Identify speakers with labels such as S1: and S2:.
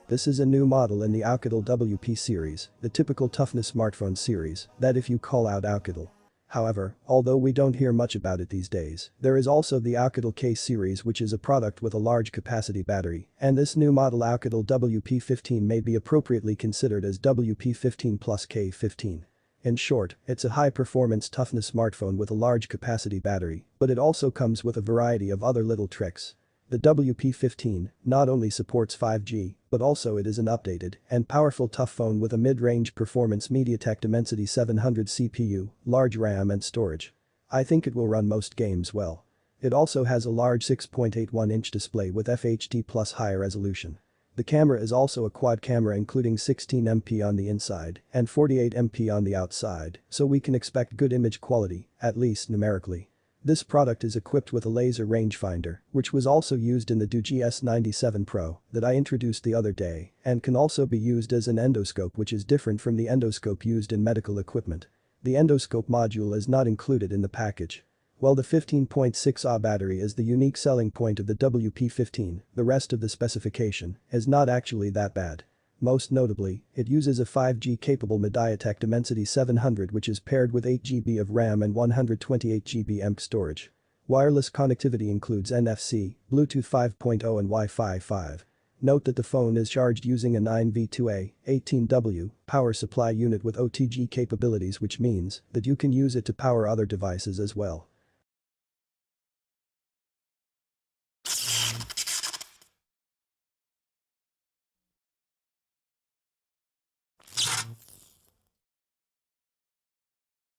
S1: This is a new model in the Oukitel WP series, the typical toughness smartphone series, that if you call out Oukitel. However, although we don't hear much about it these days, there is also the Oukitel K series, which is a product with a large capacity battery, and this new model Oukitel WP15 may be appropriately considered as WP15 plus K15. In short, it's a high-performance toughness smartphone with a large capacity battery, but it also comes with a variety of other little tricks. The WP15 not only supports 5G, but also it is an updated and powerful tough phone with a mid-range performance MediaTek Dimensity 700 CPU, large RAM and storage. I think it will run most games well. It also has a large 6.81-inch display with FHD plus higher resolution. The camera is also a quad camera including 16 MP on the inside and 48 MP on the outside, so we can expect good image quality, at least numerically. This product is equipped with a laser rangefinder, which was also used in the Doogee S97 Pro that I introduced the other day and can also be used as an endoscope, which is different from the endoscope used in medical equipment. The endoscope module is not included in the package. While the 15.6 Ah battery is the unique selling point of the WP15, the rest of the specification is not actually that bad. Most notably, it uses a 5G-capable MediaTek Dimensity 700, which is paired with 8GB of RAM and 128GB EMP storage. Wireless connectivity includes NFC, Bluetooth 5.0 and Wi-Fi 5. Note that the phone is charged using a 9V2A, 18W, power supply unit with OTG capabilities, which means that you can use it to power other devices as well.